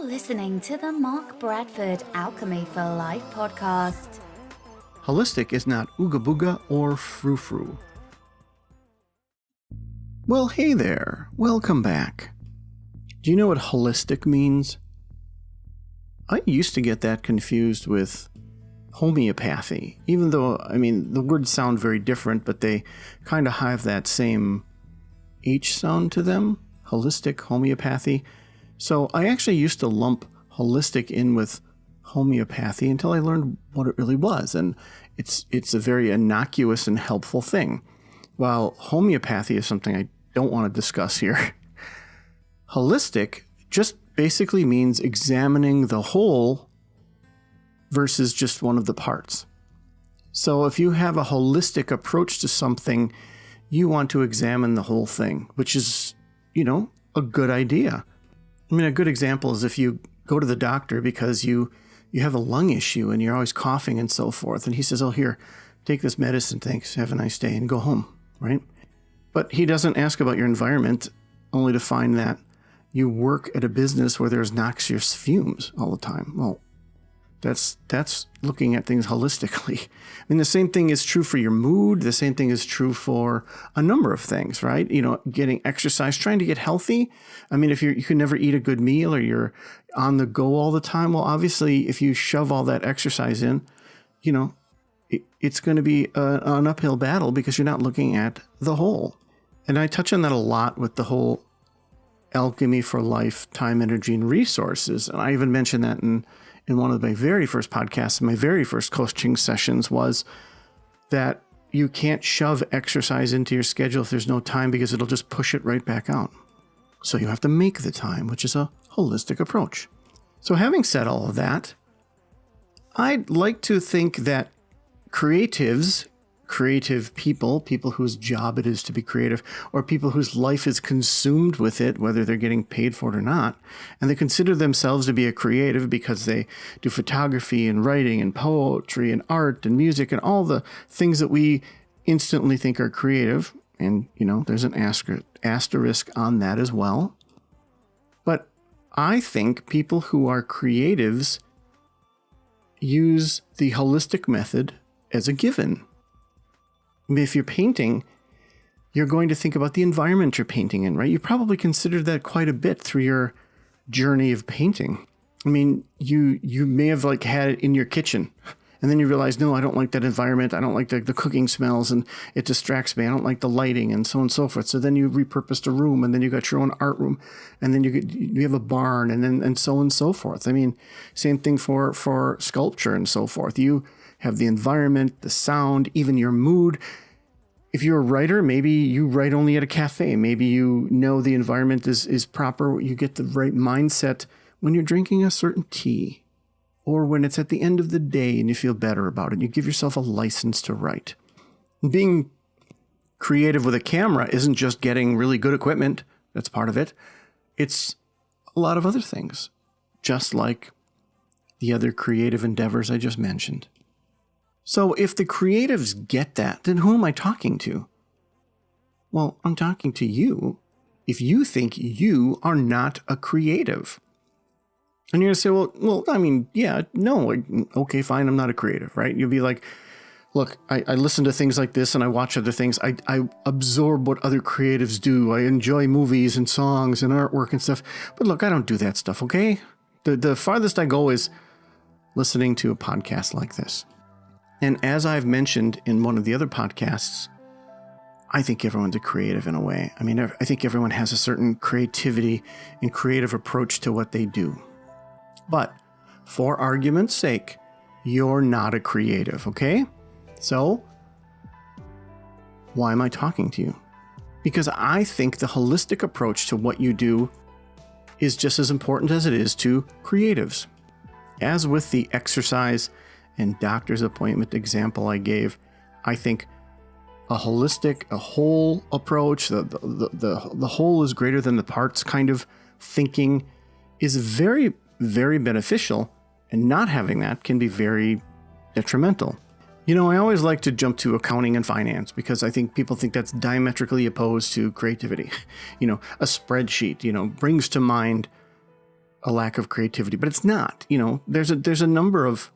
listening to the Mark Bradford Alchemy for Life podcast. Holistic is not ooga booga or frou. Well, hey there. Welcome back. Do you know what holistic means? I used to get that confused with homeopathy, even though, the words sound very different, but they kind of have that same H sound to them. Holistic, homeopathy. So I actually used to lump holistic in with homeopathy until I learned what it really was. And it's a very innocuous and helpful thing. While homeopathy is something I don't want to discuss here. Holistic just basically means examining the whole versus just one of the parts. So if you have a holistic approach to something, you want to examine the whole thing, which is, a good idea. A good example is if you go to the doctor because you have a lung issue and you're always coughing and so forth. And he says, oh, here, take this medicine. Thanks. Have a nice day and go home. Right. But he doesn't ask about your environment only to find that you work at a business where there's noxious fumes all the time. Well, that's looking at things holistically. The same thing is true for your mood. The same thing is true for a number of things, right? Getting exercise, trying to get healthy. If you can never eat a good meal or you're on the go all the time, well, obviously, if you shove all that exercise in, it's going to be an uphill battle because you're not looking at the whole. And I touch on that a lot with the whole alchemy for life, time, energy, and resources. And I even mentioned that in one of my very first podcasts, my very first coaching sessions, was that you can't shove exercise into your schedule if there's no time because it'll just push it right back out. So you have to make the time, which is a holistic approach. So having said all of that, I'd like to think that creative people whose job it is to be creative, or people whose life is consumed with it, whether they're getting paid for it or not, and they consider themselves to be a creative because they do photography and writing and poetry and art and music and all the things that we instantly think are creative. And, there's an asterisk on that as well. But I think people who are creatives use the holistic method as a given. If you're painting, you're going to think about the environment you're painting in, right? You probably considered that quite a bit through your journey of painting. You may have had it in your kitchen, and then you realize, no, I don't like that environment. I don't like the cooking smells, and it distracts me. I don't like the lighting, and so on and so forth. So then you repurposed a room, and then you got your own art room, and then you have a barn, and so on and so forth. Same thing for sculpture and so forth. You have the environment, the sound, even your mood. If you're a writer, maybe you write only at a cafe. Maybe the environment is proper. You get the right mindset when you're drinking a certain tea, or when it's at the end of the day and you feel better about it. You give yourself a license to write. Being creative with a camera isn't just getting really good equipment. That's part of it. It's a lot of other things, just like the other creative endeavors I just mentioned. So if the creatives get that, then who am I talking to? Well, I'm talking to you if you think you are not a creative. And you're going to say, okay, fine, I'm not a creative, right? You'll be like, look, I listen to things like this and I watch other things. I absorb what other creatives do. I enjoy movies and songs and artwork and stuff. But look, I don't do that stuff, okay? The farthest I go is listening to a podcast like this. And as I've mentioned in one of the other podcasts, I think everyone's a creative in a way. I think everyone has a certain creativity and creative approach to what they do. But for argument's sake, you're not a creative, okay? So why am I talking to you? Because I think the holistic approach to what you do is just as important as it is to creatives. As with the exercise and doctor's appointment example I gave, I think a holistic, a whole approach, the whole is greater than the parts kind of thinking is very, very beneficial, and not having that can be very detrimental. I always like to jump to accounting and finance because I think people think that's diametrically opposed to creativity. A spreadsheet, brings to mind a lack of creativity, but it's not. There's a number of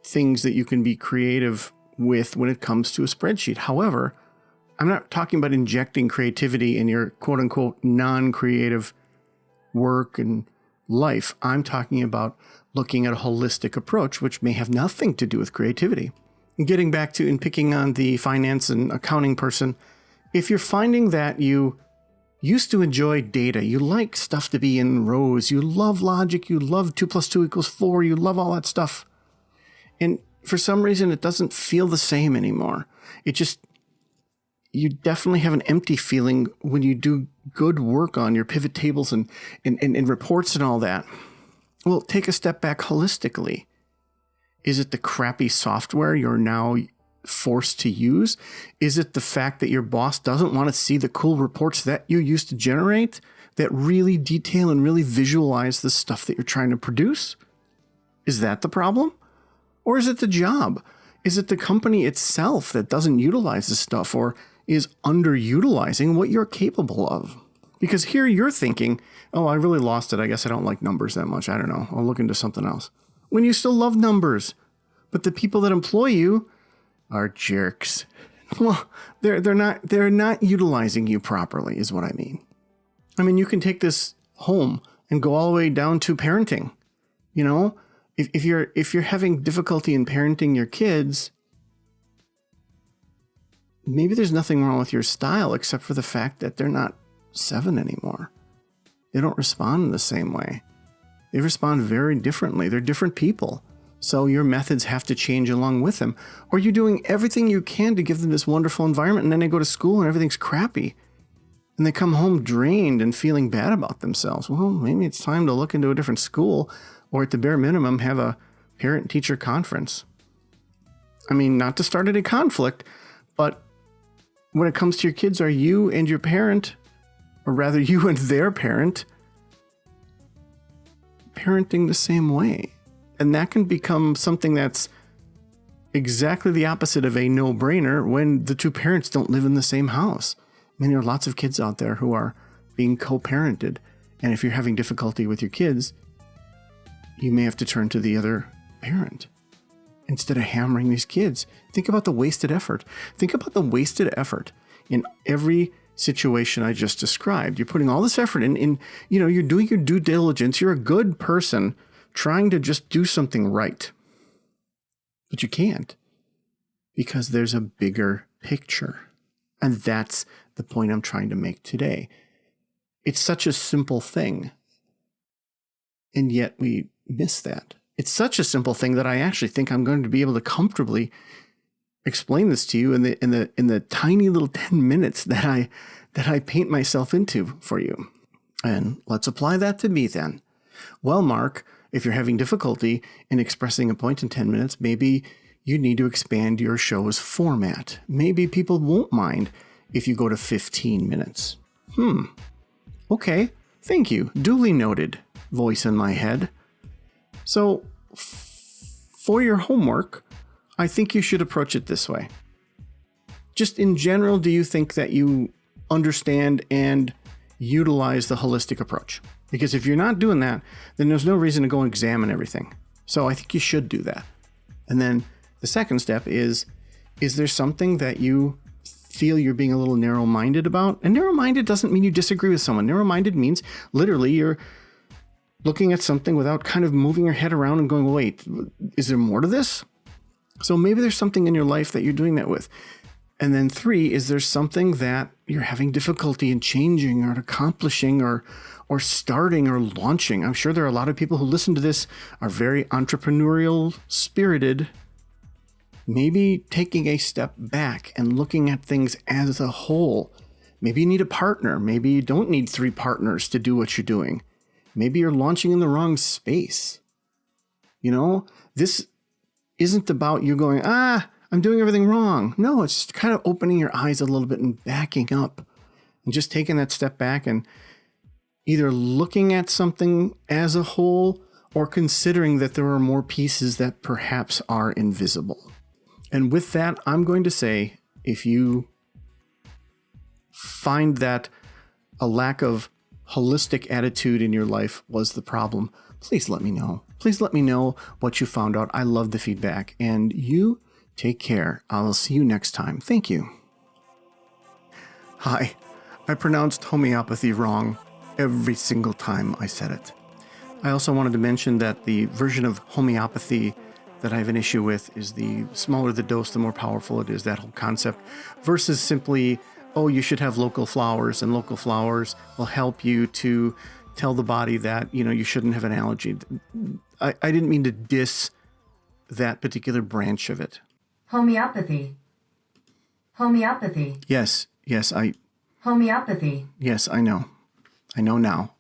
things that you can be creative with when it comes to a spreadsheet. However, I'm not talking about injecting creativity in your quote unquote non-creative work and life. I'm talking about looking at a holistic approach, which may have nothing to do with creativity. And getting back to and picking on the finance and accounting person, if you're finding that you used to enjoy data, you like stuff to be in rows, you love logic, you love 2 + 2 = 4, you love all that stuff, and for some reason it doesn't feel the same anymore. You definitely have an empty feeling when you do good work on your pivot tables and reports and all that. Well, take a step back holistically. Is it the crappy software you're now forced to use? Is it the fact that your boss doesn't want to see the cool reports that you used to generate that really detail and really visualize the stuff that you're trying to produce? Is that the problem? Or is it the job? Is it the company itself that doesn't utilize this stuff or is underutilizing what you're capable of? Because here you're thinking, oh, I really lost it. I guess I don't like numbers that much. I don't know. I'll look into something else. When you still love numbers, but the people that employ you are jerks. Well, they're not utilizing you properly is what I mean. I mean, you can take this home and go all the way down to parenting. If you're having difficulty in parenting your kids, maybe there's nothing wrong with your style except for the fact that they're not 7 anymore. They don't respond in the same way. They respond very differently. They're different people. So your methods have to change along with them. Or you're doing everything you can to give them this wonderful environment, and then they go to school and everything's crappy. And they come home drained and feeling bad about themselves. Well, maybe it's time to look into a different school, or at the bare minimum, have a parent-teacher conference. I mean, not to start any conflict, but when it comes to your kids, are you and your parent, or rather you and their parent, parenting the same way? And that can become something that's exactly the opposite of a no-brainer when the two parents don't live in the same house. I mean, there are lots of kids out there who are being co-parented. And if you're having difficulty with your kids, you may have to turn to the other parent instead of hammering these kids. Think about the wasted effort. Think about the wasted effort in every situation I just described. You're putting all this effort in, you're doing your due diligence. You're a good person trying to just do something right. But you can't, because there's a bigger picture. And that's the point I'm trying to make today. It's such a simple thing, and yet we miss that. It's such a simple thing that I actually think I'm going to be able to comfortably explain this to you in the tiny little 10 minutes that I paint myself into for you. And let's apply that to me then. Well, Mark, if you're having difficulty in expressing a point in 10 minutes, maybe you need to expand your show's format. Maybe people won't mind if you go to 15 minutes. Okay, thank you. Duly noted, voice in my head. So, for your homework, I think you should approach it this way. Just in general, do you think that you understand and utilize the holistic approach? Because if you're not doing that, then there's no reason to go and examine everything. So I think you should do that. And then the second step is there something that you feel you're being a little narrow-minded about? And narrow-minded doesn't mean you disagree with someone. Narrow-minded means literally you're looking at something without kind of moving your head around and going, wait, is there more to this? So maybe there's something in your life that you're doing that with. And then 3, is there something that you're having difficulty in changing or accomplishing or starting or launching? I'm sure there are a lot of people who listen to this are very entrepreneurial spirited. Maybe taking a step back and looking at things as a whole. Maybe you need a partner. Maybe you don't need 3 partners to do what you're doing. Maybe you're launching in the wrong space. This isn't about you going, I'm doing everything wrong. No, it's just kind of opening your eyes a little bit and backing up and just taking that step back and either looking at something as a whole or considering that there are more pieces that perhaps are invisible. And with that, I'm going to say, if you find that a lack of holistic attitude in your life was the problem, please let me know. Please let me know what you found out. I love the feedback. And you take care. I'll see you next time. Thank you. Hi, I pronounced homeopathy wrong every single time I said it. I also wanted to mention that the version of homeopathy that I have an issue with is the smaller the dose, the more powerful it is, that whole concept, versus simply, oh, you should have local flowers, and local flowers will help you to tell the body that, you shouldn't have an allergy. I didn't mean to diss that particular branch of it. Homeopathy. Homeopathy. Yes, Homeopathy. yes, I know. I know now.